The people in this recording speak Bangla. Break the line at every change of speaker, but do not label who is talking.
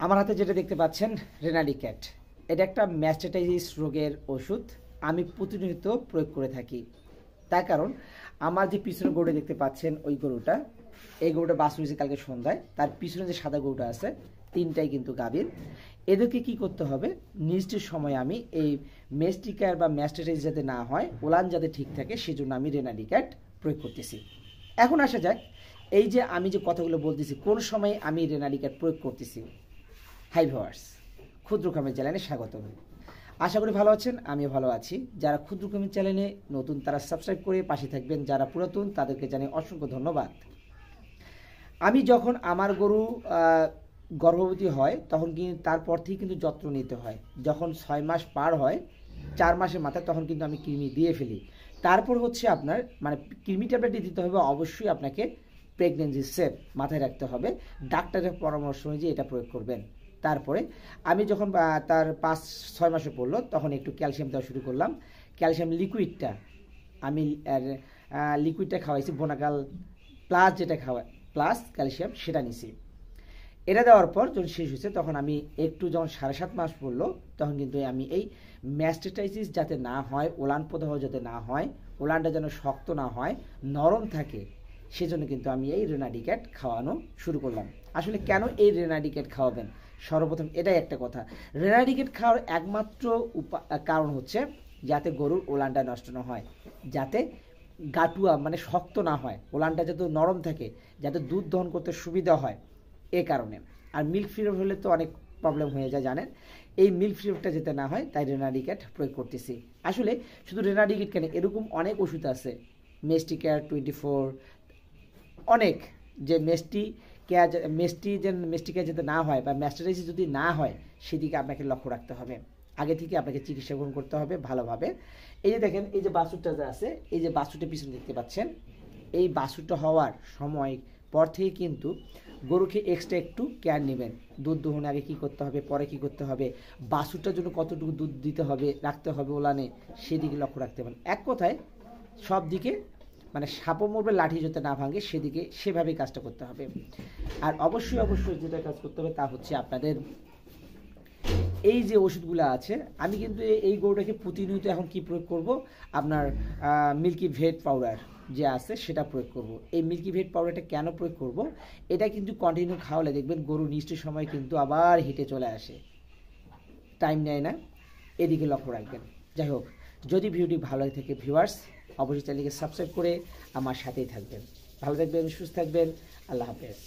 আমার হাতে যেটা দেখতে পাচ্ছেন রেনাডিক্যাট, এটা একটা ম্যাস্টাইটিস রোগের ওষুধ আমি প্রতিনিয়ত প্রয়োগ করে থাকি। তার কারণ আমার যে পিছনের গরুটা দেখতে পাচ্ছেন ওই গরুটা, এই গরুটা বাছুর হয়েছে কালকে সন্ধ্যায়, তার পিছনে যে সাদা গরুটা আছে তিনটাই কিন্তু গাভীর। এদেরকে কি করতে হবে, নির্দিষ্ট সময় আমি এই মেস্টিকার বা ম্যাস্টাইটিস যাতে না হয়, ওলান যাতে ঠিক থাকে, সেজন্য আমি রেনাডিক্যাট প্রয়োগ করতেছি। এখন আসা যাক, এই যে আমি যে কথাগুলো বলতেছি কোন সময় আমি রেনাডিক্যাট প্রয়োগ করতেছি। হাই ভিউয়ার্স, ক্ষুদ্র খামের চ্যানেলে স্বাগতম। আশা করি ভালো আছেন, আমিও ভালো আছি। যারা ক্ষুদ্র খামের চ্যানেলে নতুন তারা সাবস্ক্রাইব করে পাশে থাকবেন, যারা পুরাতন তাদেরকে জানাই অসংখ্য ধন্যবাদ। আমি যখন আমার গরু গর্ভবতী হয় তখন কিন্তু তারপর থেকে কিন্তু যত্ন নিতে হয়। যখন 6 মাস পার হয়, 4 মাসের মাথায়, তখন কিন্তু আমি কৃমি দিয়ে ফেলি। তারপর হচ্ছে আপনার মানে কৃমি ট্যাবলেটটি দিতে হবে, অবশ্যই আপনাকে প্রেগনেন্সি সেফ মাথায় রাখতে হবে। ডাক্তারের পরামর্শ অনুযায়ী এটা প্রয়োগ করবেন। তারপরে আমি যখন তার 5-6 মাসে পড়লো তখন একটু ক্যালসিয়াম দেওয়া শুরু করলাম। ক্যালসিয়াম লিকুইডটা আমি লিকুইডটা খাওয়াইছি, বোনাকাল প্লাস যেটা খাওয়াই প্লাস ক্যালসিয়াম সেটা নিছি। এটা দেওয়ার পর যখন শেষ হয়েছে তখন আমি একটু যখন 7.5 মাস পড়লো তখন কিন্তু আমি এই ম্যাস্টাইটিস যাতে না হয়, ওলান প্রদাহ যাতে না হয়, ওলানটা যেন শক্ত না হয়, নরম থাকে, সেজন্য কিন্তু আমি এই রেনাডিক্যাট খাওয়ানো শুরু করলাম। আসলে কেন এই রেনাডিক্যাট খাওয়াবেন, সর্বপ্রথম এটাই একটা কথা। রেনাডিক্যাট খাওয়ার একমাত্র কারণ হচ্ছে যাতে গরুর ওলানটা নষ্ট না হয়, যাতে গাটুয়া মানে শক্ত না হয়, ওলানটা যাতে নরম থাকে, যাতে দুধ দহন করতে সুবিধা হয়, এ কারণে। আর মিল্ক ফিভার হলে তো অনেক প্রবলেম হয়ে যায় জানেন, এই মিল্ক ফিভারটা যাতে না হয় তাই রেনাডিক্যাট প্রয়োগ করতেছি। আসলে শুধু রেনাডিক্যাট কেন, এরকম অনেক ওষুধ আছে, মেস্টিকেয়ার 24, অনেক, যে মেস্টিকেয়ার যাতে না হয় বা ম্যাস্টাইটিস যদি না হয় সেদিকে আপনাকে লক্ষ্য রাখতে হবে। আগে থেকে আপনাকে চিকিৎসা গ্রহণ করতে হবে ভালোভাবে। এই যে দেখেন, এই যে বাছুরটা যে আছে, এই যে বাছুরটা পিছনে দেখতে পাচ্ছেন, এই বাছুরটা হওয়ার সময় পর থেকে কিন্তু গরুকে এক্সট্রা একটু কেয়ার নেবেন। দুধ দোহনে আগে কী করতে হবে, পরে কী করতে হবে, বাছুরটার জন্য কতটুকু দুধ দিতে হবে, রাখতে হবে ওলানে, সেদিকে লক্ষ্য রাখতে হবে। এক কথায় সব দিকে মানে সাপও মরবে লাঠি যাতে না ভাঙে, সেদিকে সেভাবেই কাজটা করতে হবে। আর অবশ্যই যেটা কাজ করতে হবে তা হচ্ছে আপনাদের এই যে ওষুধগুলো আছে, আমি কিন্তু এই গরুটাকে প্রতিনিয়ত এখন কি প্রয়োগ করব, আপনার মিল্কি ভেট পাউডার যে আছে সেটা প্রয়োগ করব। এই মিল্কি ভেট পাউডারটা কেন প্রয়োগ করব, এটা কিন্তু কন্টিনিউ খাওয়ালে দেখবেন গরু নিশ্চিত সময় কিন্তু আবার হেঁটে চলে আসে, টাইম নেয় না, এদিকে লক্ষ্য রাখবেন। যাই হোক, যদি ভিডিওটি ভালো লাগে থাকে ভিউয়ার্স, অবশ্যই চ্যানেলকে সাবস্ক্রাইব করে আমার সাথেই থাকবেন। ভালো থাকবেন, সুস্থ থাকবেন, আল্লাহ হাফেজ।